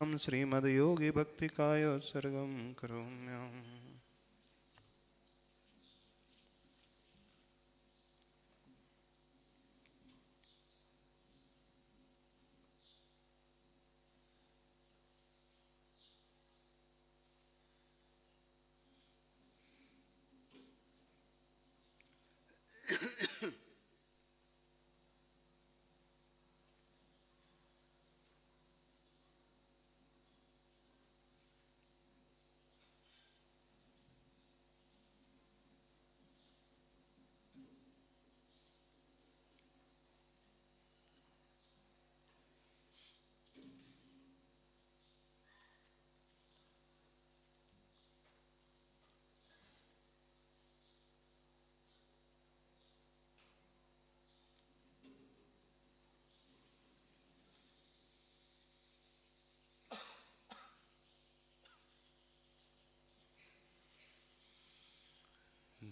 श्रीमद्योगी भक्तिकायोत्सर्गं करोम्यहम्।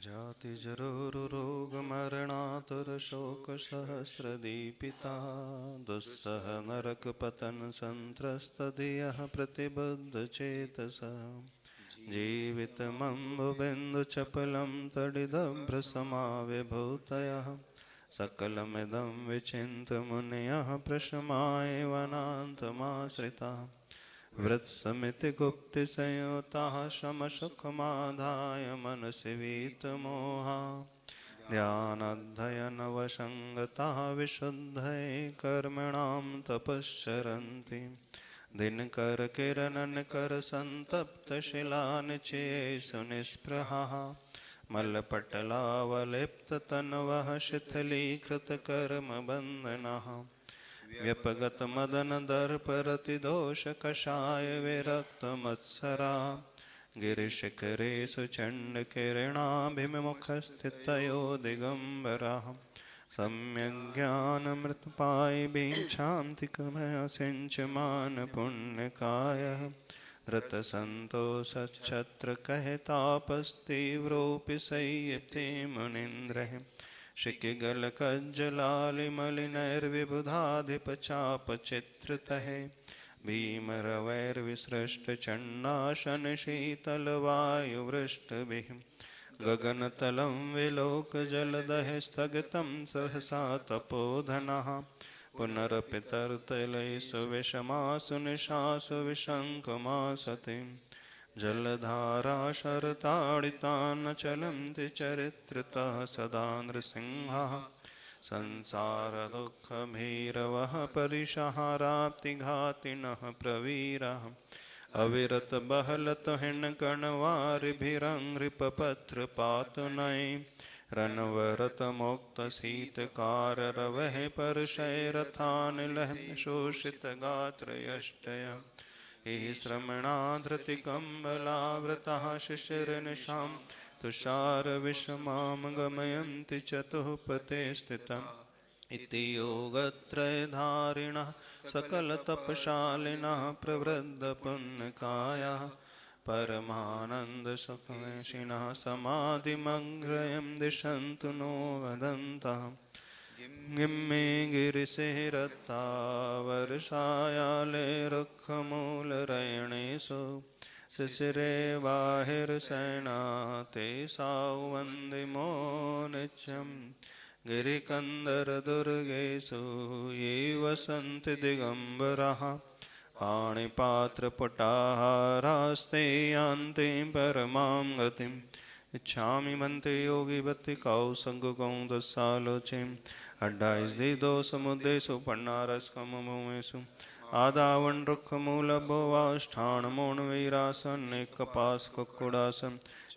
जाति जरोरुरोगमरणातुरशोकसहस्रदीपिता दुस्सह नरकपतन संत्रस्तधियः प्रतिबद्धचेतसः जीवितमम्बुबिन्दुचपलं तडिदभ्रसमाविभूतयः सकलमिदं विचिन्त्य मुनयः प्रशमाय वनान्तमाश्रिताः वृत्समितिगुप्तिसंयुताः शमसुखमाधाय मनसि वीतमोहा ध्यानाध्ययनवसङ्गताः विशुद्धये कर्मणां तपश्चरन्ति दिनकरकिरणनकरसन्तप्तशिलानिचये सुनिस्पृहाः मल्लपटलावलिप्ततनवः शिथिलीकृतकर्मबन्धनाः व्यपगतमदनदर्परतिदोषकषाय विरक्तमत्सरा गिरिशिखरेषु चण्डकिरणाभिमुखस्थितयो दिगम्बराः सम्यग्ज्ञानमृतपायिभिक्षान्ति कमयसिञ्चमानपुण्यकायः धृतसन्तोषच्छत्रकहितापस्तीव्रोऽपि संयते मुनीन्द्रः शिखिगलकज्जलालिमलिनैर्विबुधाधिपचापचित्रितः भीमरवैर्विसृष्टचण्डाशनशीतलवायुवृष्टिभिः गगनतलं विलोकजलदः स्थगितं सहसा तपोधनः पुनरपि तर्तलेषु विषमासु निशासु विशङ्कमासते जलधारा शरताडितान् चलन्ति चरित्रतः सदा नृसिंहः संसारदुःखभीरवः परिसहाराप्तिघातिनः प्रवीरः अविरतबहलतहिन्कणवारिभिरङ्घ्रिपपत्रपातुनैः रन्वरतमुक्तशीतकाररवः परशैरथानिलः शोषितगात्रयष्टयः हि श्रमणाधृतिकम्बलावृतः शिशिरनिशां तुषारविषमां गमयन्ति चतुःपथे स्थितम् इति योगत्रयधारिणः सकलतपशालिनः प्रवृद्धपुण्यकायाः परमानन्दसुखवेशिनः समाधिमग्रयं दिशन्तु नो वदन्तः गिम्मे गिरिशिरत्तावर्षायाले रुक्खमूलरयणेषु शिशिरे बाहिर्सेना ते सावन्दिमो नित्यं गिरिकन्दरदुर्गेषु ये वसन्ति दिगम्बराः पाणिपात्रपुटाहारास्ते यान्ति परमां गतिम् इच्छामि मन्ते योगी भक्ति कौसंगुकौ दशालोचें 28 समुद्रेषु पन्नारस्कमभूमेषु आदावन रुक्खमूलभुवाष्ठाणमोणवीरासन कपासकुक्कुडासन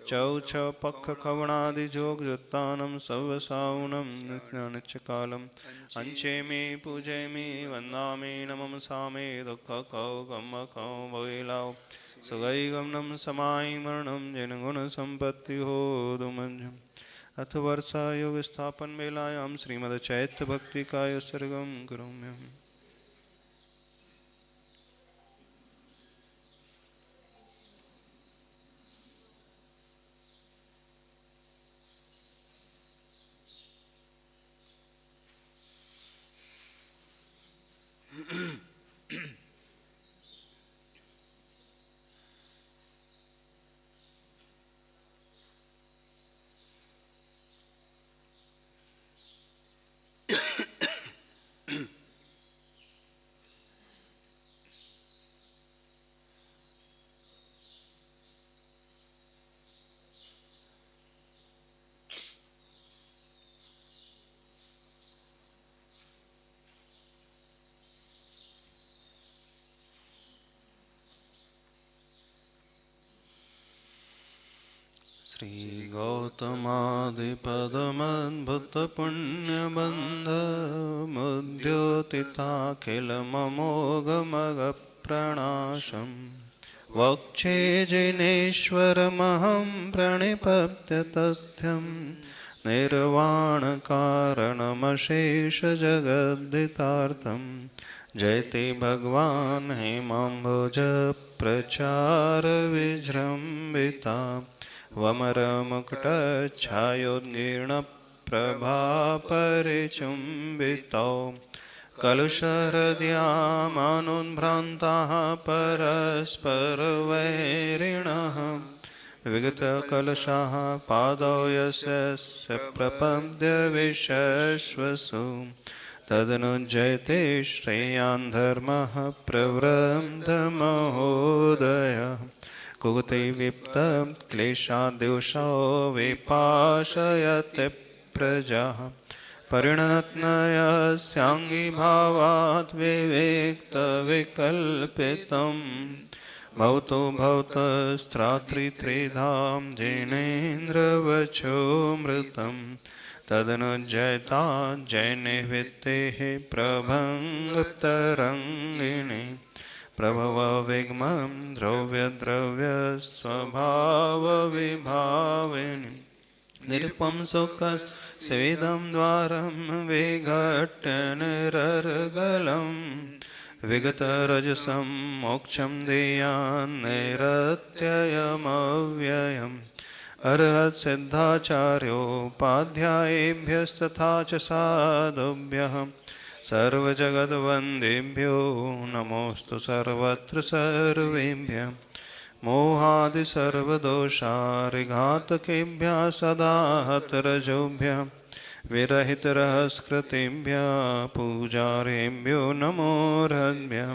चौछ पक्खखवणादिजोगजुत्तानं सवसावनं नित्यकालम् अंचेमि पूजयमि वन्दामि नमसामि दुःखकौ गमकौ भोलाौ सुगैगमनं समायि मरणं जनगुणसम्पत्ति होदुमञ्जम् अथ वर्षा योग स्थापन मेलायां श्रीमद् चैत्य भक्ति कायोत्सर्गं करोम्यहम्। श्रीगौतमादिपदमद्भुतपुण्यबन्धमुद्योतिताखिलममोघमगप्रणाशम् वक्षे जिनेश्वरमहं प्रणिपत्य तथ्यं निर्वाणकारणमशेषजगद्धितार्थं जयति भगवान् हेमाम्बुजप्रचारविजृम्भिता वमरमुकुटच्छायोद्गीर्णप्रभापरिचुम्बितौ कलुषहृदयामानुद्भ्रान्ताः परस्परवैरिणः विगतकलशाः पादौ यस्य प्रपद्य विशश्वसु तदनुज्जयते श्रेयान् धर्मः प्रवृद्धमहोदयः कुगते विप्तक्लेशाद्योषो विपाशयते प्रजाः परिणतनयस्याङ्गिभावात् विविक्तविकल्पितं भवतो भवतस्त्रात्रित्रिधां जैनेन्द्रवचोऽमृतं तदनुज्जयता जैनवित्तेः प्रभङ्गतरङ्गिणी प्रभवविग्मं द्रव्यस्वभावविभाविनी निरुपंसुखस्वेदं द्वारं विघट्टनिरर्गलं विगतरजसं मोक्षं देयान्निरत्ययमव्ययम् अर्हत्सिद्धाचार्योपाध्यायेभ्यस्तथा च साधुभ्यः सर्वजगद्वन्देभ्यो नमोऽस्तु सर्वत्र सर्वेभ्यः मोहादिसर्वदोषारिघातकेभ्यः सदा हतरजोभ्यः विरहितरहस्कृतेभ्यः पूजारेभ्यो नमोऽर्हद्भ्यः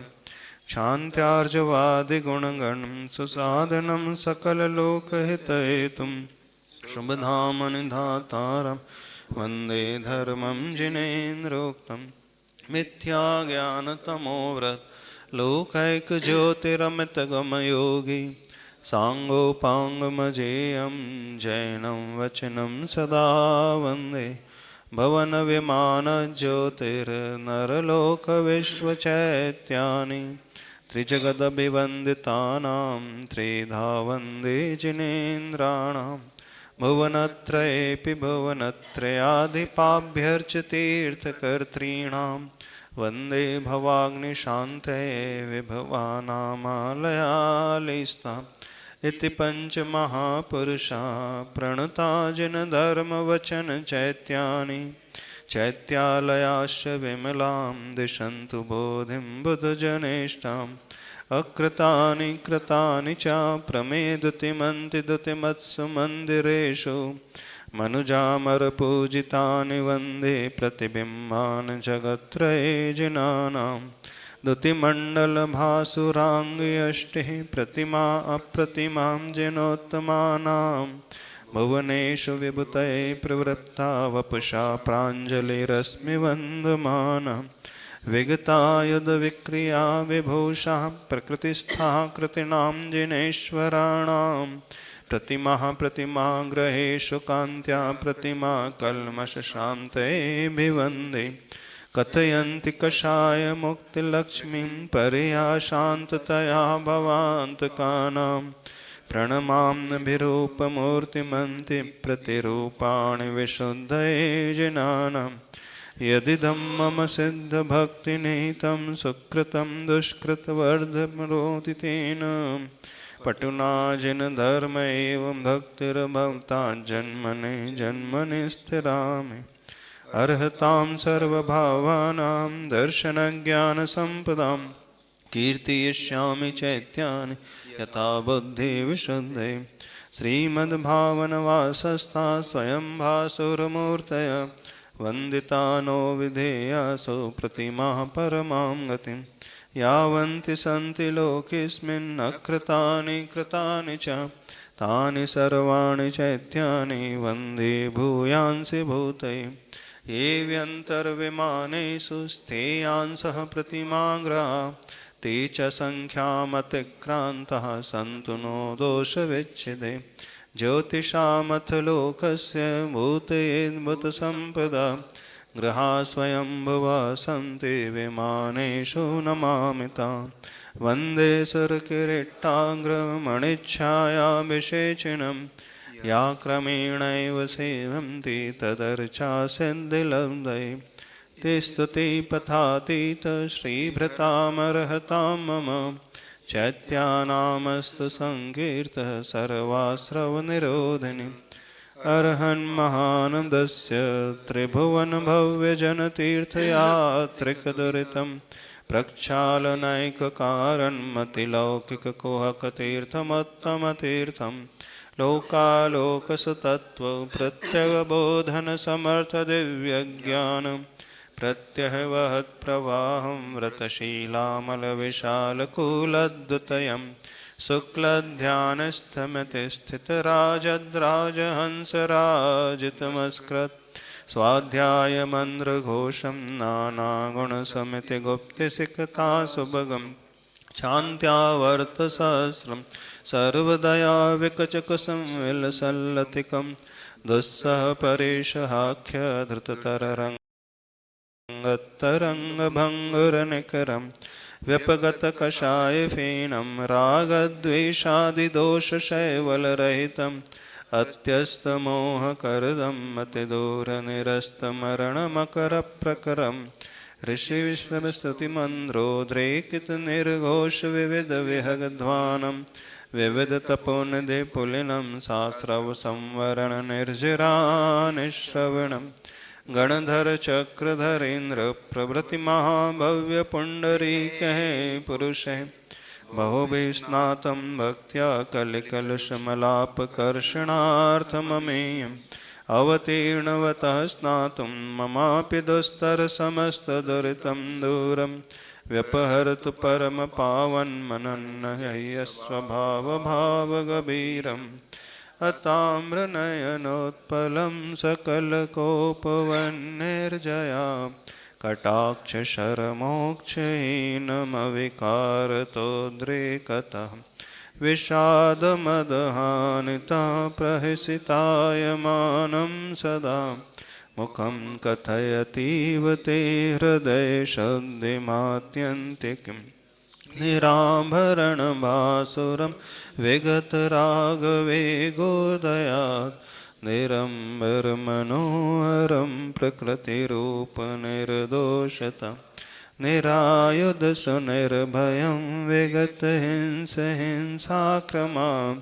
क्षान्त्यार्जवादिगुणगणं सुसाधनं सकललोकहितहेतुं शुभधामनिधातारं वन्दे धर्मं जिनेन्द्रोक्तं मिथ्याज्ञानतमोव्रत लोकैकज्योतिरमितगमयोगी साङ्गोपाङ्गमजेयं जैनं वचनं सदा वन्दे भवनविमानज्योतिर्नरलोकविश्वचैत्यानि त्रिजगदभिवन्दितानां त्रिधा वन्दे जिनेन्द्राणां भुवनत्रयेऽपि भुवनत्रयाधिपाभ्यर्चतीर्थकर्तॄणां वन्दे भवाग्निशान्तये विभवानामालयालिस्ताम् इति पञ्चमहापुरुषा प्रणता जिनधर्मवचनचैत्यानि चैत्यालयाश्च विमलां दिशन्तु बोधिं बुधजनेष्ठाम् अकृतानि कृतानि च प्रमेदुतिमन्ति दुतिमत्सु मन्दिरेषु मनुजामरपूजितानि वन्दे प्रतिबिम्बान् जगत्त्रये जिनानां दुतिमण्डलभासुराङ्ग्यष्टिः प्रतिमा अप्रतिमां जिनोत्तमानां भुवनेषु विभूतये प्रवृत्ता वपुषा प्राञ्जलिरश्मिवन्दमाना विगतायुधविक्रिया विभूषा प्रकृतिस्थः कृतीनां जिनेश्वराणां प्रतिमाः प्रतिमाग्रहेषु कान्त्या प्रतिमा कल्मषशान्तये कथयन्ति कषाय मुक्तिलक्ष्मीं परिया शान्ततया भवान्तकानां प्रणमाम्यभिरूपमूर्तिमन्ति प्रतिरूपाणि विशुद्धये जिनानां यदिदं मम सिद्धभक्तिनिहितं सुकृतं दुष्कृतवर्धमरोति तेन पटुना जिनधर्म एवं भक्तिर्भवता जन्मने जन्मनि स्थिरामि अर्हतां सर्वभावानां दर्शनज्ञानसम्पदां कीर्तयिष्यामि चैत्यानि यथा बुद्धिविशुद्धये श्रीमद्भावनवासस्था स्वयं भासुरमूर्तय वन्दिता नो विधेयासो प्रतिमाः परमां गतिं यावन्ति सन्ति लोकेऽस्मिन् अकृतानि कृतानि च तानि सर्वाणि चैत्यानि वन्दे भूयांसि भूतये ये व्यन्तर्विमानेषु स्थेयांसः प्रतिमाग्रहा ते च संख्यामतिक्रान्तः सन्तु नो दोषविच्छिदे ज्योतिषामथ लोकस्य भूतयेद्भुतसम्पदा गृहा स्वयंभुवा सन्ति विमानेषु नमामि तान् वन्दे सुरकिरीटाग्रमणिच्छायाभिषेचिणं या क्रमेणैव सेवन्ति तदर्चासिद्धिलब्धये ते स्तुतिपथातीत श्रीभृतामर्हतां मम चैत्यानामस्तु सङ्कीर्तः सर्वास्रवनिरोधिनी अर्हन्महानन्दस्य त्रिभुवनभव्यजनतीर्थयात्रिकदुरितं प्रक्षालनैककारणमतिलौकिककुहकतीर्थमुत्तमतीर्थं लोकालोकसतत्त्वप्रत्यगबोधनसमर्थदिव्यज्ञानं प्रत्यहवहत्प्रवाहं व्रतशीलामलविशालकूलद्युतयं शुक्लध्यानस्थमितिस्थितराजद्राजहंसराजितमस्कृत् स्वाध्यायमन्त्रघोषं नानागुणसमितिगुप्तसिकतासुभगं शान्त्यावर्तसहस्रं सर्वदयाविकचकसंविलसल्लतिकं दुस्सह परेशहाख्यधृततरङ्गत्तरङ्गभङ्गुरनिकरं व्यपगतकषायफेनं रागद्वेषादिदोषशैवलरहितम् अत्यस्तमोहकरदं मतिदूरनिरस्तमरणमकरप्रकरं ऋषिविश्वस्तुतिमन्द्रोद्रेकितनिर्घोषविविधविहगध्वानं विविधतपोनिधिपुलिनं सहस्रवसंवरणनिर्जरानिश्रवणं गणधरचक्रधरेन्द्रप्रभृतिमहाभव्यपुण्डरीकः पुरुषः बहुभिस्नातं भक्त्या कलिकलुषमलापकर्षणार्थममेयम् अवतीर्णवतः स्नातुं ममापि दुस्तरसमस्तदुरितं दूरं व्यपहर्तु परमपावन्मनन्नयस्वभावभावगभीरम् अताम्रनयनोत्पलं सकलकोपवन्निर्जया कटाक्षशरमोक्षहीनमविकारतोद्रेकतः विषादमदहानिता प्रहसितायमानं सदा मुखं कथयतीव ते हृदयशब्दिमात्यन्तिकं निराभरणभासुरं विगतरागवेगोदयात् निरम्बरमनोहरं प्रकृतिरूपनिर्दोषता निरायुधसुनिर्भयं विगतहिंसहिंसाक्रमां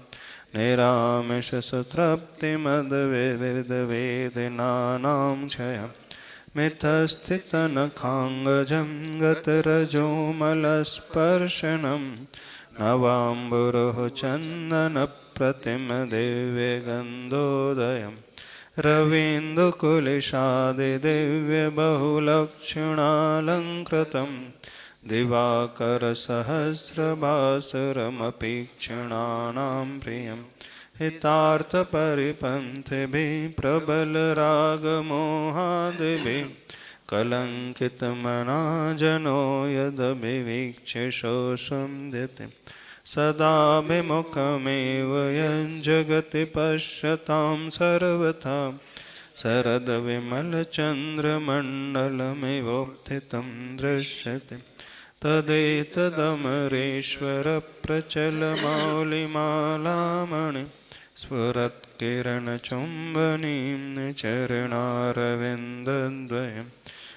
निरामिषसुतृप्तिमद्विविधवेदनानां क्षयं मिथस्थितनखाङ्गजं गतरजोमलस्पर्शनं नवाम्बुरुः चन्दनप्रतिमदिव्यगन्धोदयम् रवीन्द्रकुलिशादिदिव्यबहुलक्षणालङ्कृतं दिवाकरसहस्रभासुरमपीक्षणानां प्रियं हितार्थपरिपन्थिभिः प्रबलरागमोहादिभिः कलङ्कितमनाजनो यदभिवीक्ष्य शोषुन्दितिं सदाभिमुखमेव यज्जगति पश्यतां सर्वथा शरद्विमलचन्द्रमण्डलमिवोत्थितं दृश्यते तदेतदमरेश्वरप्रचलमौलिमालामणि स्फुरत्किरणचुम्बनीं चरणारविन्दद्वयं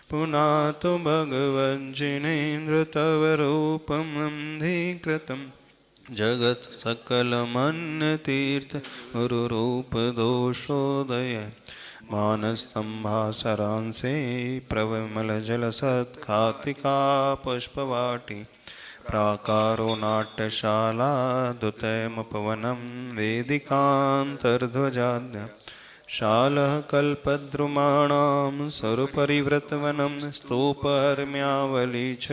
पुनातु भगवज्जिनेन्द्र तव रूपम् अन्धीकृतम् जगत् सकलमन्यतीर्थ गुरुरूपदोषोदय मानस्तम्भासरांसे प्रविमलजलसत्खातिका पुष्पवाटी प्राकारो नाट्यशाला दुतयमुपवनं वेदिकान्तर्ध्वजाद्य शालः कल्पद्रुमाणां सरुपरिवृतवनं स्तूपहर्म्यावली च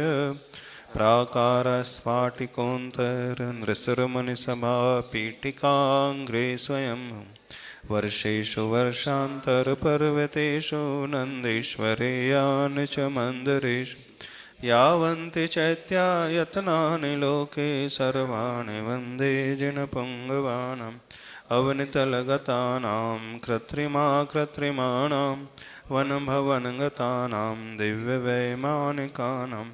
प्राकारस्फाटिकोऽन्तर्नृसुरमुनिसभा पीठिकाङ्ग्रे स्वयं वर्षेषु वर्षान्तरपर्वतेषु नन्देश्वरेयान् च मन्दिरेषु यावन्ति चैत्यायतनानि लोके सर्वाणि वन्दे जिनपुङ्गवानाम् अवनितलगतानां कृत्रिमाणां वनभवनगतानां दिव्यवैमानिकानां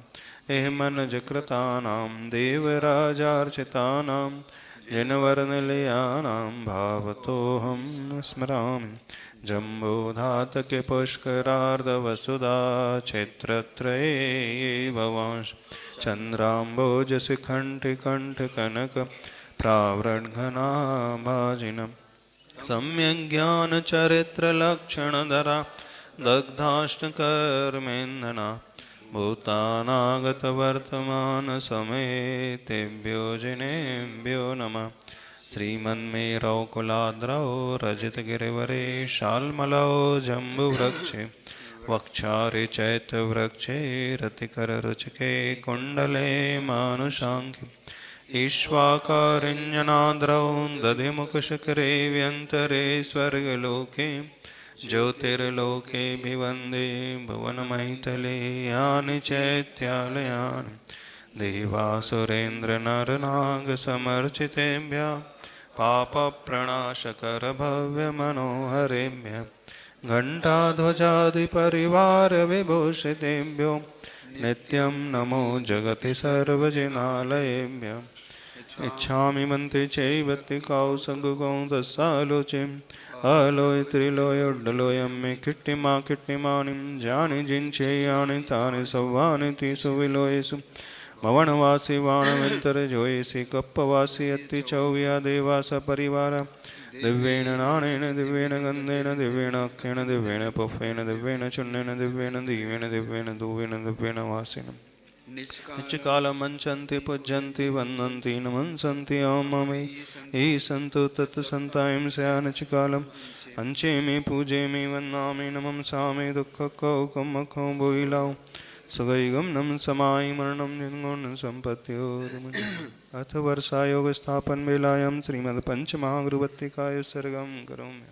एमनजकृतानां देवराजार्चितानां जिनवर्णनिलयानां भावतोऽहं स्मरामि जम्बूधातके पुष्करार्धवसुधा क्षेत्रत्रये भवांश चन्द्राम्बोजशिखण्ठिकण्ठकनक प्रावृड्घनाभाजिनं सम्यग्ज्ञानचरित्रलक्षणधरा दग्धाष्टकर्मेन्दना भूतानागतवर्तमानसमेतेभ्यो जिनेभ्यो नमः। श्रीमन्मेरौकुलाद्रौ रजतगिरिवरे शाल्मलौ जम्बुवृक्षे वक्षारे चैत्यवृक्षे रतिकररुचिके कुण्डले मानुषाङ्के ईश्वाकारिञ्जनाद्रौ दधिमुखशिखरे व्यन्तरे स्वर्गलोके ज्योतिर्लोके भिवन्दे भुवनमहितले यानि चैत्यालयानि देवासुरेन्द्रनरनागसमर्चितेभ्यः पापप्रणाशकरभव्यमनोहरेभ्यः घण्टाध्वजादिपरिवारविभूषितेभ्यो नित्यं नमो जगति सर्वजनालयेभ्यः। इच्छामि मन्त्रे चैवत्ति कौसङ्गुकौ दशालोचिम् अलोय त्रिलोय उड्डलोयम्मे किट्टिमा किट्टिमानिं जानि जिञ्चेयानि तानि सौवानि तिषु विलोयेषु भवनवासी वाणवन्तरजोयसि कप्पवासी अत्ति चौव्या देवास परिवार दिव्येन नानेन दिव्येन गन्धेन दिव्येन अक्षेण दिव्येन पुष्पेन दिव्येन चूर्णेन दिव्येन दीवेन दिव्येन धूवेन दिव्येन वासिनम् नित्यकालमञ्चन्ति पूज्यन्ति वन्दन्ति नमन्सन्ति ॐ ममे ईशन्तु तत्सन्तायं स्यानित्यकालम् अञ्चेमि पूजेमि वन्दामि नमंसामि दुःखकौकमखो भूयिलाौ सुगैगं नम समायि मरणं निर्गुण सम्पत्त्योर्मुनि अथ वर्षायोगस्थापन वेलायां श्रीमद्पञ्चमहागुरुवत्तिकायुत्सर्गं करोमि।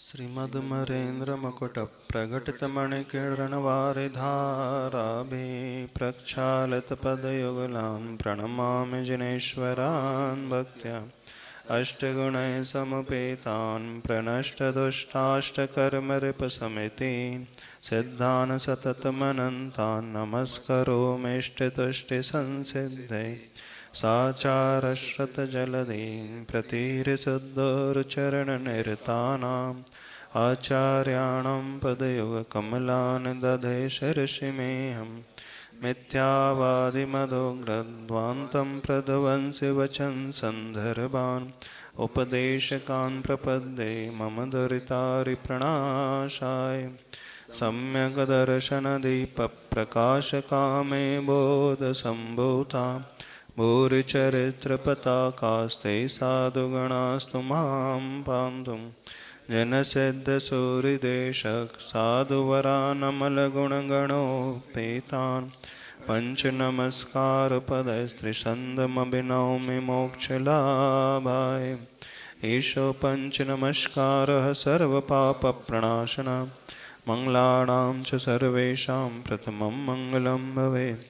श्रीमद्मरेन्द्रमकुटप्रकटितमणिकिरणवारिधाराभि प्रक्षालितपदयुगलान् प्रणमामि जिनेश्वरान् भक्त्या अष्टगुणैः समुपेतान् प्रणष्टदुष्टाष्टकर्मरिपसमितीन् सिद्धान् सततमनन्तान् नमस्करोमीष्टतुष्टिसंसिद्धये साचारश्रतजलधीं प्रतिरिसुद्धोर्चरणनिरतानाम् आचार्याणां पदयुगकमलानि दधे शिरसि मेऽहं मिथ्यावादिमदोग्रध्वान्तं प्रध्वंसि वचन् सन्दर्भान् उपदेशकान् प्रपद्ये मम दुरितारिप्रणाशाय सम्यग्दर्शनदीपप्रकाशकामे बोधसम्भूता भूरिचरित्रपताकास्ते साधुगणास्तु मां पान्तुं जनसिद्धसूरिदेशक साधुवरानमलगुणगणोपेतान् पञ्चनमस्कारपदैस्त्रिछन्दमभिनौमि मोक्षलाभाय ईशो पञ्चनमस्कारः सर्वपापप्रणाशनः मङ्गलानां च सर्वेषां प्रथमं मङ्गलं भवेत्।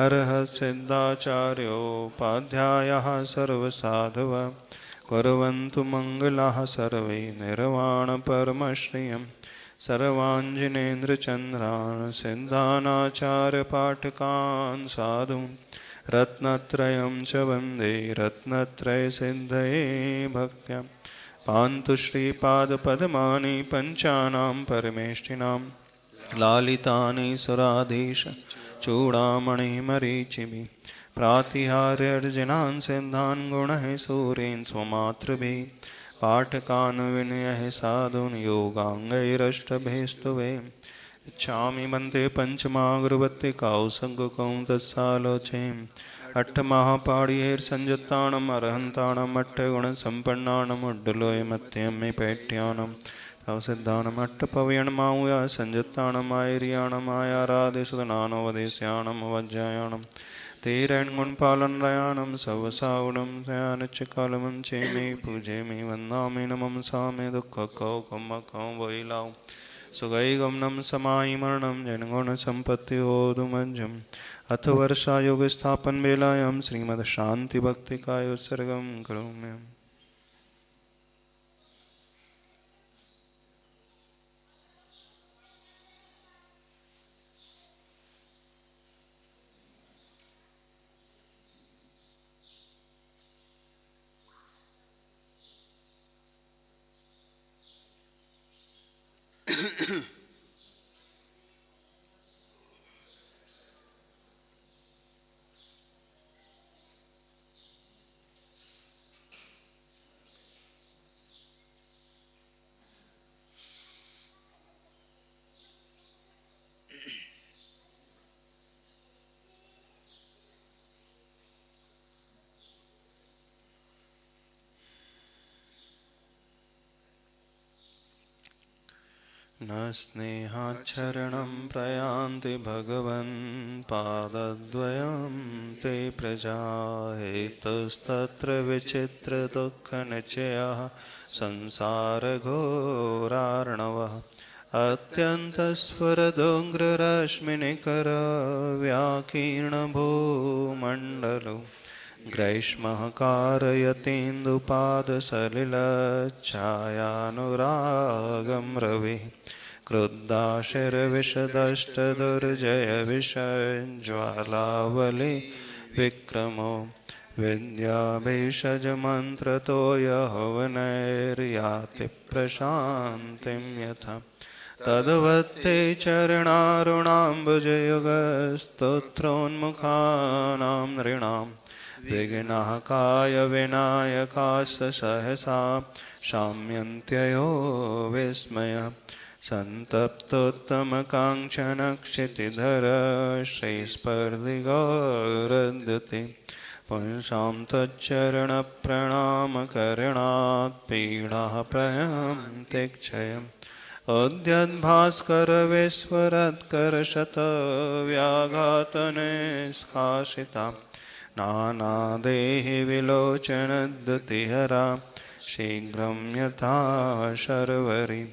अर्हसिद्धाचार्योपाध्यायः सर्वसाधवः कुर्वन्तु मङ्गलाः सर्वे निर्वाणपरमश्रियं सर्वाञ्जनेन्द्रचन्द्रान् सिद्धानाचार्यपाठकान् साधून् रत्नत्रयं च वन्दे रत्नत्रयसिद्धये भक्त्या पान्तु श्रीपादपद्मानि पञ्चानां परमेष्ठिनां लालितानि सुराधीश चूडामणिमरीचिभिः प्रातिहार्यर्जनान् सिद्धान् गुणः सूरेन् स्वमातृभिः पाठकान् विनयः साधून् योगाङ्गैरष्टभिस्तुवे इच्छामि मन्ते पञ्चमागुरुवत्तिकाौ सङ्गुकौ तत्सालोचे अट्ठमहापाढ्यैर्संयुक्तानाम् अरहन्तानाम् अट्ठगुणसम्पन्नानाम् उड्डलोयमत्यम्मिपेठ्यानां तव सिद्धानाम् अट्टपवयणमाऊया संयुक्तानाम् आयर्याणाम् आयारादिसुदनानोवदेश्याणाम् वज्रायाणाम् तेरण्गुणपालनरयाणां सवसावुणं सयानच्चकालमं चेमे पूजे मे वन्दामि नमं सामे दुःखकौ कम्मकौ वैलाौ सुगैगमनं समायि मरणं जनगुणसम्पत्तिहोदुमज्जम् अथ वर्षायोगस्थापनवेलायां श्रीमद्शान्तिभक्तिकायोत्सर्गं करोमि। न स्नेहाच्छरणं प्रयान्ति भगवन् पादद्वयं ते प्रजा हेतुस्तत्र विचित्रदुःखनिचयः संसारघोरार्णवः अत्यन्तस्फुरदोग्ररश्मिनिकरव्याकीर्णभूमण्डलो ग्रैष्मः कारयतीन्दुपादसलिलच्छायानुरागं रविः क्रुद्धाशिरविशदष्टदुर्जयविषज्ज्वालावली विक्रमो विद्याभीषजमन्त्रतो यहवनैर्याति प्रशान्तिं यथा तद्वत्ते चरणारुणाम्बुजयुगस्तोत्रोन्मुखानां नृणां विघ्नाः कायविनायकाश्च सहसा शाम्यन्त्ययो विस्मयः सन्तप्तोत्तमकाङ्क्षणक्षितिधर श्रीस्पर्धिगौरद्युति पुंसां तच्चरणप्रणामकरणात् पीडाः प्रयान्ति क्षयम् उद्यद्भास्करविस्फुरत्करशतव्याघातनिष्कासिता नानादेहि विलोचनद्युतिहरा शीघ्रं यथा शर्वरी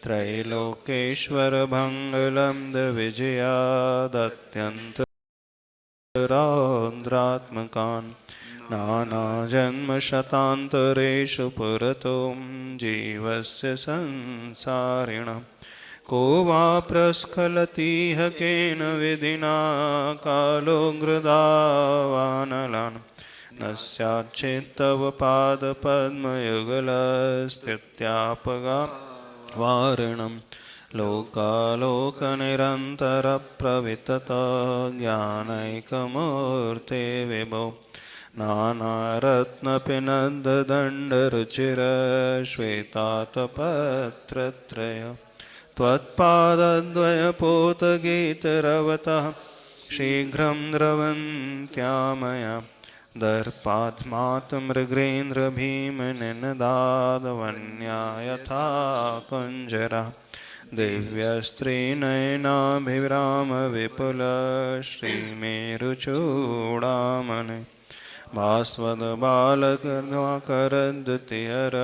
त्रैलोकेश्वरभङ्गलं विजयादत्यन्तरौद्रात्मकान् नानाजन्मशतान्तरेषु पुरतो जीवस्य संसारिणः को वा प्रस्खलतीह केन विधिना कालोऽग्रदावानलान् न स्याच्चेत्तव पादपद्मयुगलस्थित्यापगा वारणं लोकालोकनिरन्तरप्रवितत ज्ञानैकमूर्ते विभो नानारत्नपिनन्ददण्डरुचिरश्वेतातपत्रत्रय त्वत्पादद्वयपोतगीतरवतः शीघ्रं द्रवन्त्यामया दर्पात्मात् मृगेन्द्रभीमनिनदादवन्या यथा कुञ्जरा दिव्यस्त्रीनयनाभिरामविपुलश्रीमेरुचूडामणि भास्वद्बालकर्वाकरद्युतिहर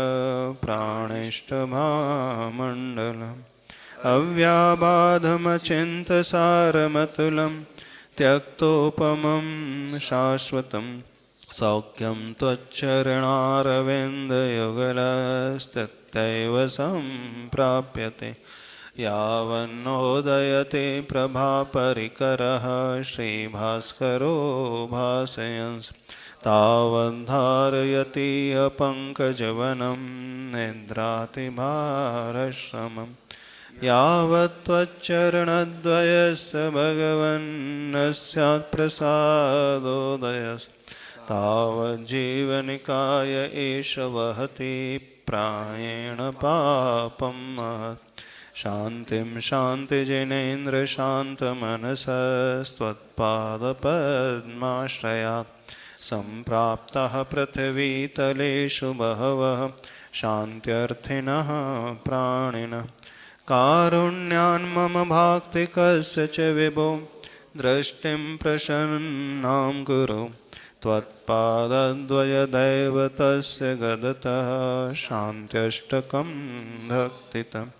प्राणेष्टभामण्डलम् अव्याबाधमचिन्तसारमतुलं त्यक्तोपमं शाश्वतं सौख्यं त्वच्चरणारविन्दयुगलस्तत्यैव सम्प्राप्यते यावन्नोदयते प्रभापरिकरः श्रीभास्करो भासयन्स् तावद्धारयति अपङ्कजवनं निद्राति भारश्रमम् यावत् त्वच्चरणद्वयस्य भगवन् न स्यात् प्रसादोदयस् तावज्जीवनिकाय एष वहति प्रायेण पापं महत् शान्तिं शान्तिजिनेन्द्र शान्तमनसस्त्वत्पादपद्माश्रयात् सम्प्राप्तः पृथिवीतलेषु बहवः शान्त्यर्थिनः प्राणिनः कारुण्यान् मम भाक्तिकस्य च विभो दृष्टिं प्रसन्नां कुरु त्वत्पादद्वयदैवतस्य गदतः शान्त्यष्टकं भक्तितम्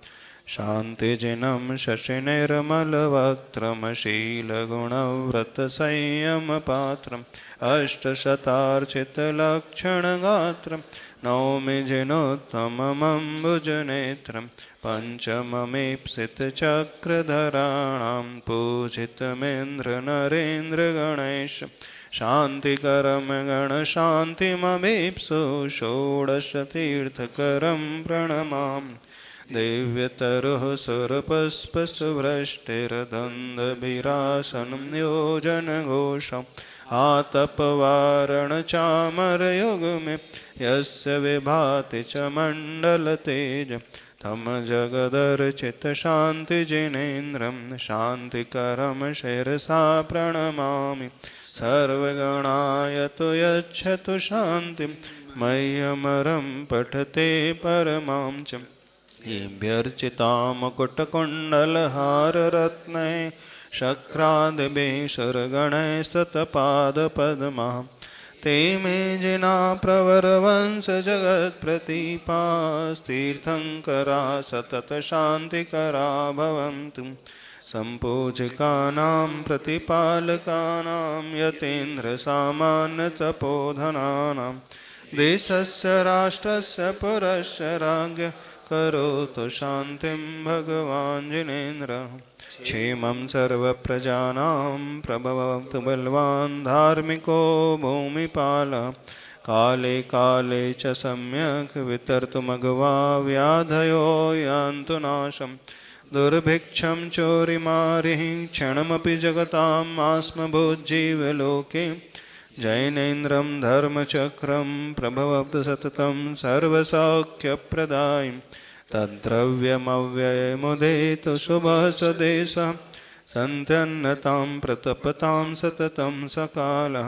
शान्तिजिनं शशिनिर्मलवक्त्रमशीलगुणव्रतसंयमपात्रम् अष्टशतार्चितलक्षणगात्रं नौमि जिनोत्तममम्बुजनेत्रं पञ्चममीप्सितचक्रधराणां पूजितमिन्द्रनरेन्द्रगणेश शान्तिकरं गणशान्तिममीप्सु षोडशतीर्थकरं प्रणमामि दिव्यतरुः सुरपुष्पसुवृष्टिरदन्दभिरासनं योजनघोषम् आतपवारणचामरयुग्मे यस्य विभाति च मण्डलतेज तं जगदर्चितशान्तिजिनेन्द्रं शान्तिकरं शिरसा प्रणमामि सर्वगणाय तु यच्छतु शान्तिं मह्यमरं पठते परमां च येभ्यर्चितां मुकुटकुण्डलहाररत्नैः शक्रादिभिः सुरगणैः स्ततपादपद्मः ते मे जिना प्रवरवंशजगत्प्रतीपास्तीर्थङ्करा सततशान्तिकरा भवन्तु सम्पूजिकानां प्रतिपालकानां यतीन्द्रसामान्यतपोधनानां देशस्य राष्ट्रस्य पुरस्य राज्ञः करोतु शान्तिं भगवान् जिनेन्द्रः क्षेमं सर्वप्रजानां प्रभवतु बलवान् धार्मिको भूमिपालः काले काले च सम्यक् वितर्तु मघवा व्याधयो यान्तु नाशम् दुर्भिक्षं चोरिमारिः क्षणमपि जगताम् आस्मभूज्जीवलोके जैनेन्द्रं धर्मचक्रं प्रभवतु सततं सर्वसौख्यप्रदायम् तद्द्रव्यमव्ययमुदेतु शुभः सदेशः सन्त्यन्नतां प्रतपतां सततं सकालः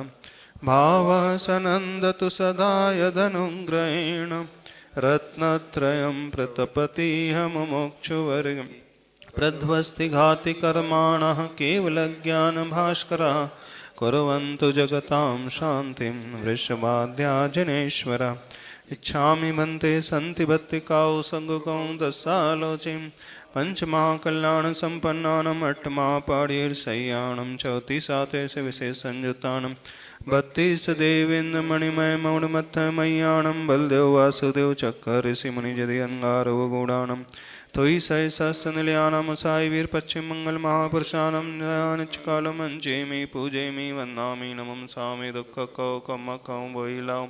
भावः सनन्दतु सदा यदनुग्रहेण रत्नत्रयं प्रतपतीह मुमुक्षुवर्गं प्रध्वस्ति कर्माणः केवलज्ञानभास्करः कुर्वन्तु जगतां शान्तिं वृषभाद्या जनेश्वरः इच्छामि भन्ते सन्ति भत्तिकाौ संगुकौ दशालोचिं पंचमहाकल्याणसम्पन्नानम् अट्टमापाडीर्शय्याणं चौतिसातेषु विशेषसंयुतानं बत्तीस देवेन्द्रमणिमय मौढमत्थमय्याणं बलदेव वासुदेव चक्कऋषि मुनिजदि अंगारो गूढानं त्वयि सहस्रनिलयानां साई वीर पश्चिम मंगल महापुरुषानं निरानिचकालमञ्जेमि पूजेमि वन्दामि नमंसामि दुःखकौकमकौ वैलां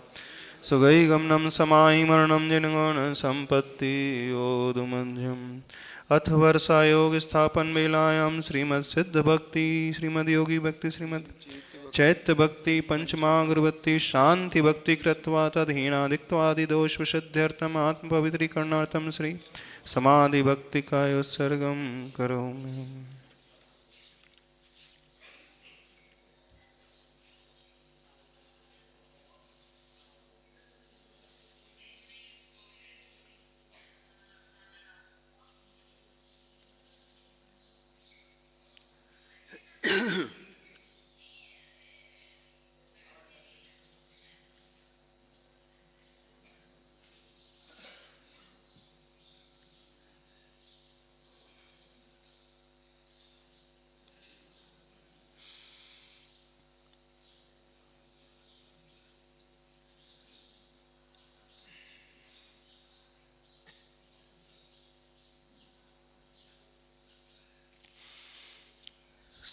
सुगै गमनं समाहि मरणं जनगण संपत्ति ओदुमध्यम अथ वर्षायोग स्थापन बेलायां श्रीमद् सिद्ध भक्ति श्रीमद् योगी भक्ति श्रीमद् चैत्य भक्ति पंचमागुरुवत्ति शांति भक्ति कृत्वा तदहीनादित्वादि दोष विशुद्ध्यर्थम आत्म पवित्रीकरणार्थम श्री समाधि भक्ति का उत्सर्गम करोमि।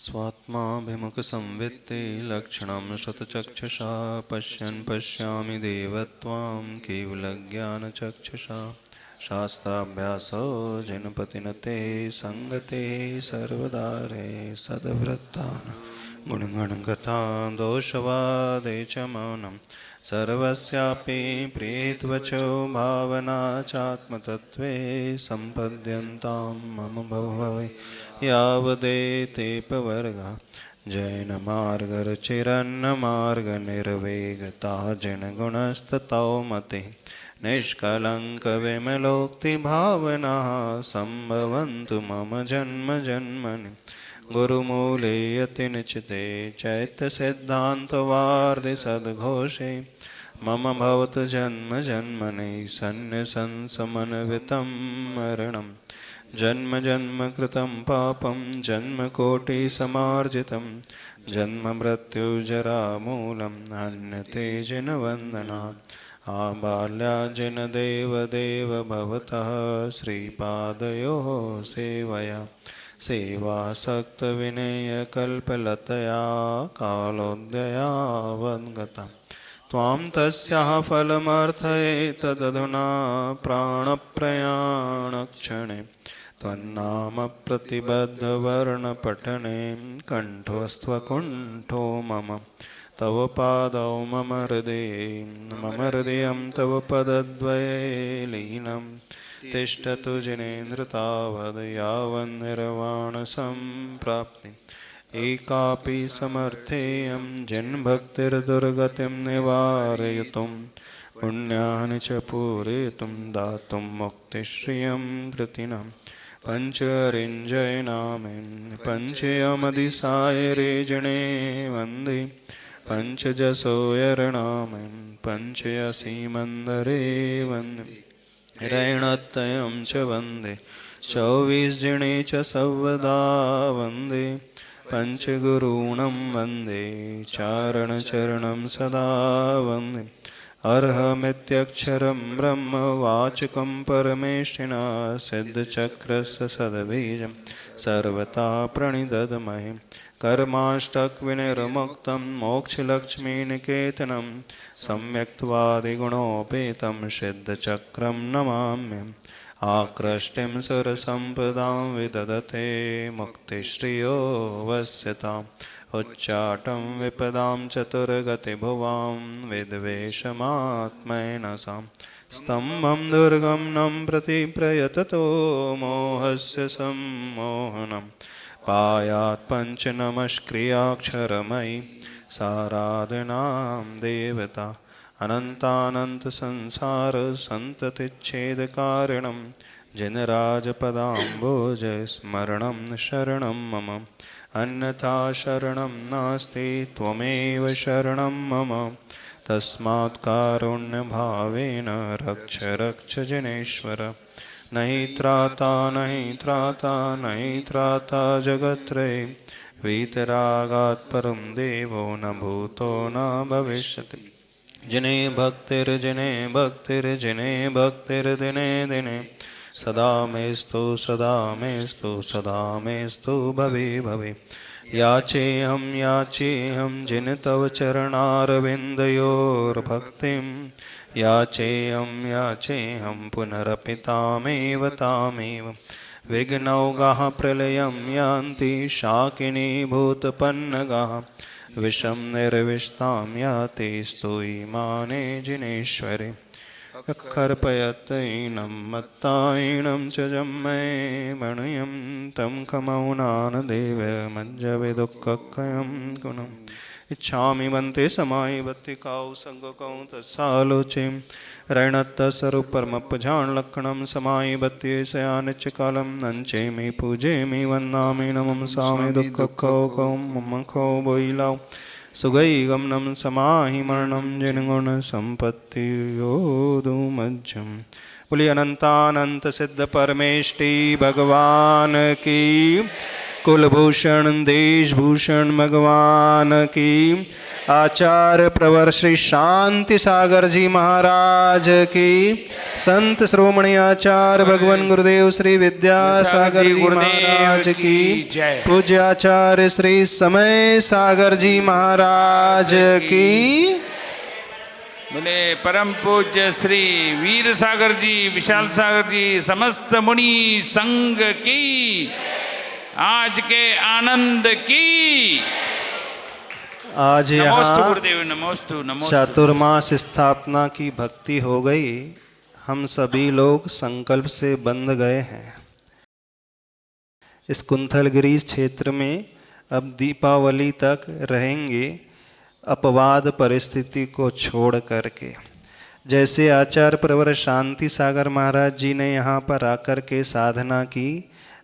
स्वात्माभिमुखसंवित्ते लक्षणं श्रुतचक्षुषा पश्यन् पश्यामि देवत्वां केवलज्ञानचक्षुषा शास्त्राभ्यासो जनपतिनते संगते सर्वदारे सद्वृत्तान् गुणगणगता दोषवादे च मौनं सर्वस्यापि प्रीत्वचो भावना चात्मतत्त्वे सम्पद्यन्तां मम भवे यावदेतेपवर्गा जैनमार्गरुचिरन्नमार्गनिर्वेगता जनगुणस्ततो मते निष्कलङ्कविमलोक्तिभावनाः सम्भवन्तु मम जन्म जन्मनि गुरुमूले यतिनिचिते चैत्यसिद्धान्तवार्धि सद्घोषे मम भवतु जन्म जन्मनि सन्निसंसमन्वितं मरणम् जन्म जन्म कृतं पापं जन्मकोटिसमार्जितं जन्म मृत्युजरामूलम् अन्यते जिनवन्दनात् आबाल्याजिनदेवदेव भवतः श्रीपादयोः सेवया सेवासक्तविनयकल्पलतया कालोदयावद्गता त्वां तस्याः फलमर्थये तदधुना प्राणप्रयाणक्षणे त्वन्नाम प्रतिबद्धवर्णपठने कण्ठोऽस्त्वकुण्ठो मम तव पादौ मम हृदयं तव पदद्वये लीनं तिष्ठतु जिनेन्द्र तावद् यावन्निर्वाणसम्प्राप्ति एकापि समर्थेयं जन्मभक्तिर्दुर्गतिं निवारयितुं पुण्यानि च पूरयितुं दातुं मुक्तिश्रियं कृतिनां पञ्चरिञ्जयनामे पञ्चयमदिसायरे जने वन्दे पञ्चजसोयरनामे पञ्चयसीमन्दरे वन्दे रैणत्रयं च वन्दे 24 जने च सर्वदा वन्दे पञ्चगुरूणं वन्दे चारणचरणं सदा वन्दे अर्हमित्यक्षरं ब्रह्म वाचकं परमेष्ठिना सिद्धचक्रस्य सद्बीजं सर्वथा प्रणिदद्महे कर्माष्टकविनिर्मुक्तं मोक्षलक्ष्मीनिकेतनं सम्यक्त्वादिगुणोपेतं सिद्धचक्रं नमाम्यहम् आकृष्टिं सुरसम्पदां विदधते मुक्तिश्रियो वस्यताम् उच्चाटं विपदां चतुर्गतिभुवां विद्वेषमात्मैनसां स्तम्भं दुर्गमनं प्रति प्रयततो मोहस्य सम्मोहनं पायात् पञ्चनमस्क्रियाक्षरमयि साराधनां देवता अनन्तानन्तसंसारसन्ततिच्छेदकारिणं जिनराजपदाम्बोजस्मरणं शरणं मम अन्यथा शरणं नास्ति त्वमेव शरणं मम तस्मात् कारुण्यभावेन रक्ष रक्ष जनेश्वर नहि त्राता नहि त्राता नहि त्राता जगत्त्रये वीतरागात् परं देवो न भूतो न भविष्यति जिने भक्तिर्दिने दिने सदा मेस्तु भवे भवे याचेऽहं जिन तव चरणारविन्दयोर्भक्तिं याचेऽहं पुनरपि तामेव विघ्नौघाः प्रलयं यान्ति शाकिनी भूतपन्नगाः विषं निर्विष्टां याति स्तूयमाने जिनेश्वरे अखर्पयतैनं मत्तायिनं च जम्मे मणयं तं खमौनानदेव मज्जविदुःखकयं गुणम् इच्छामि वन्ते समायि बत्तिकाउ संगकौ तत्सालोचिं रणत्तस्वरूपरमपजाणलक्षणं समायि बत्ति शयानिच्यकालं नञ्चेमि पूजेमि वन्दामि नमंसामि दुःखकौ कौ मम खौ बोइलाउ सुगैगमनं समाहि मरणं जिनगुणसम्पत्तियोदुमज्जं बोलिए अनंतानंत सिद्ध परमेष्टि भगवान की कुलभूषण देशभूषण भगवान की, आचार्य प्रवर श्री शांति सागर जी महाराज की, संत श्रोमणी आचार्य भगवान गुरुदेव श्री विद्यासागर जी महाराज की, पूज्य आचार्य श्री समय सागर जी महाराज की, बोले परम पूज्य श्री वीर सागर जी, विशाल सागर जी, समस्त मुनि संघ की, आज के आनंद की। आज यहाँ गुरुदेव नमोस्तु नमोस्तु। चातुर्मास स्थापना की भक्ति हो गई। हम सभी लोग संकल्प से बंध गए हैं। इस कुंथलगिरी क्षेत्र में अब दीपावली तक रहेंगे, अपवाद परिस्थिति को छोड़ करके। जैसे आचार्य प्रवर शांति सागर महाराज जी ने यहाँ पर आकर के साधना की,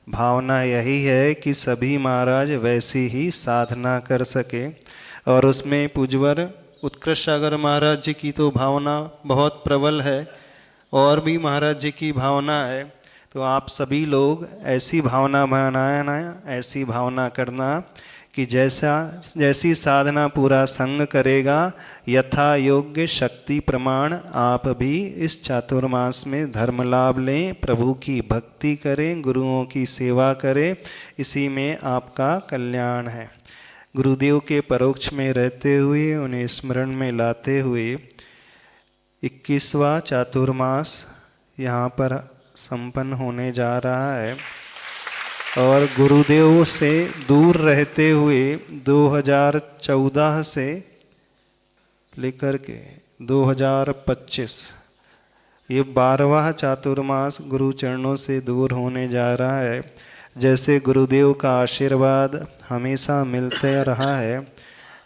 भावना यही है कि सभी महाराज वैसी ही साधना कर सके। और उसमें पूज्यवर उत्कृष्ट सागर महाराज जी की तो भावना बहुत प्रबल है, और भी महाराज जी की भावना है। तो आप सभी लोग ऐसी भावना बनाना, ऐसी भावना करना कि जैसी साधना पूरा संग करेगा, यथा योग्य शक्ति प्रमाण आप भी इस चातुर्मास में धर्म लाभ लें, प्रभु की भक्ति करें, गुरुओं की सेवा करें। इसी में आपका कल्याण है। गुरुदेव के परोक्ष में रहते हुए, उन्हें स्मरण में लाते हुए 21वां चातुर्मास यहाँ पर संपन्न होने जा रहा है। और गुरुदेव से दूर रहते हुए 2014 से लेकर के 2025 ये 12वां चातुर्मास गुरु चरणों से दूर होने जा रहा है। जैसे गुरुदेव का आशीर्वाद हमेशा मिलते रहा है,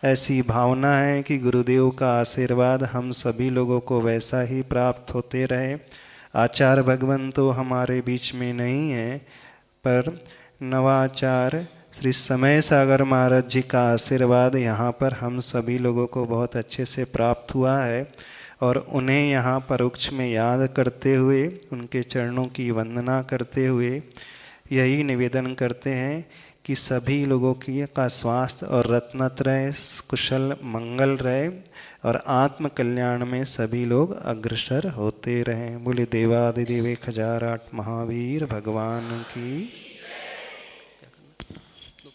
ऐसी भावना है कि गुरुदेव का आशीर्वाद हम सभी लोगों को वैसा ही प्राप्त होते रहे। आचार्य भगवान तो हमारे बीच में नहीं है, पर नवाचार्य श्री समय सागर महाराज जी का आशीर्वाद यहाँ पर हम सभी लोगों को बहुत अच्छे से प्राप्त हुआ है। और उन्हें यहाँ परोक्ष में याद करते हुए, उनके चरणों की वंदना करते हुए यही निवेदन करते हैं कि सभी लोगों की का स्वास्थ्य और रत्नत रहे, कुशल मंगल रहे, और आत्म कल्याण में सभी लोग अग्रसर होते रहें। बोले देवादिदेव 1008 महावीर भगवान की।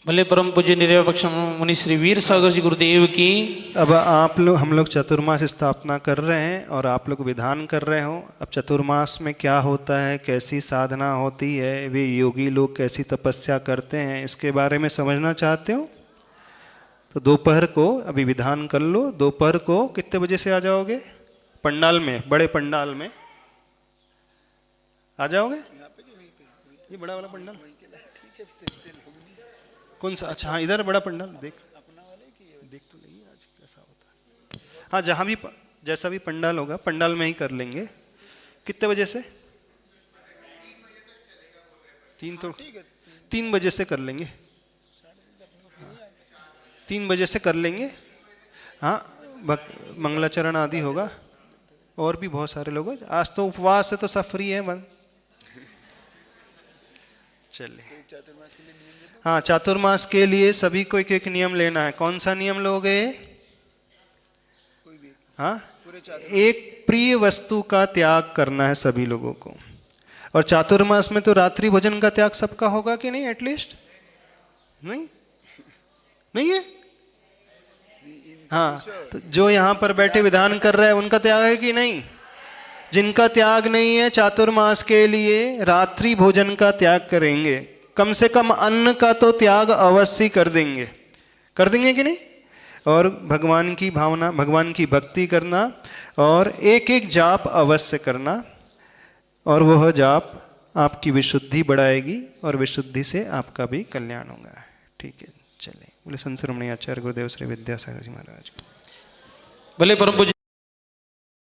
भले परम पूज्य निरपेक्ष मुनि श्री वीर सागर जी गुरुदेव की। अब आप लोग, हम लोग चतुर्मास स्थापना कर रहे हैं और आप लोग विधान कर रहे हो। अब चतुर्मास में क्या होता है, कैसी साधना होती है, वे योगी लोग कैसी तपस्या करते हैं, इसके बारे में समझना चाहते हो तो दोपहर को अभी विधान कर लो। दोपहर को कितने बजे से आ जाओगे? पंडाल में, बड़े पंडाल में आ जाओगे? ये बड़ा वाला पंडाल कौन सा? अच्छा हाँ, इधर बड़ा पंडाल देख तो नहीं आज कैसा होता है। हाँ, जहाँ भी जैसा भी पंडाल होगा पंडाल में ही कर लेंगे। कितने बजे से? 3 बजे से कर लेंगे। 3 बजे से कर लेंगे। हाँ, मंगलाचरण आदि होगा, और भी बहुत सारे लोग। आज तो उपवास है तो सब फ्री है मन। चलिए, हाँ, चातुर्मास के लिए सभी को एक एक नियम लेना है। कौन सा नियम लोगे? हाँ, एक प्रिय वस्तु का त्याग करना है सभी लोगों को। और चातुर्मास में तो रात्रि भोजन का त्याग सबका होगा कि नहीं? एटलीस्ट नहीं है? हाँ, तो जो यहाँ पर बैठे विधान कर रहे हैं उनका त्याग है कि नहीं? जिनका त्याग नहीं है, चातुर्मास के लिए रात्रि भोजन का त्याग करेंगे। कम से कम अन्न का तो त्याग अवश्य कर देंगे कि नहीं? और भगवान की भावना, भगवान की भक्ति करना, और एक एक जाप अवश्य करना। और वह जाप आपकी विशुद्धि बढ़ाएगी और विशुद्धि से आपका भी कल्याण होगा। ठीक है, चलिए। बोले संत शिरोमणि आचार्य गुरुदेव श्री विद्यासागर जी महाराज। भले परम पूज्य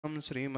हम श्रीमद्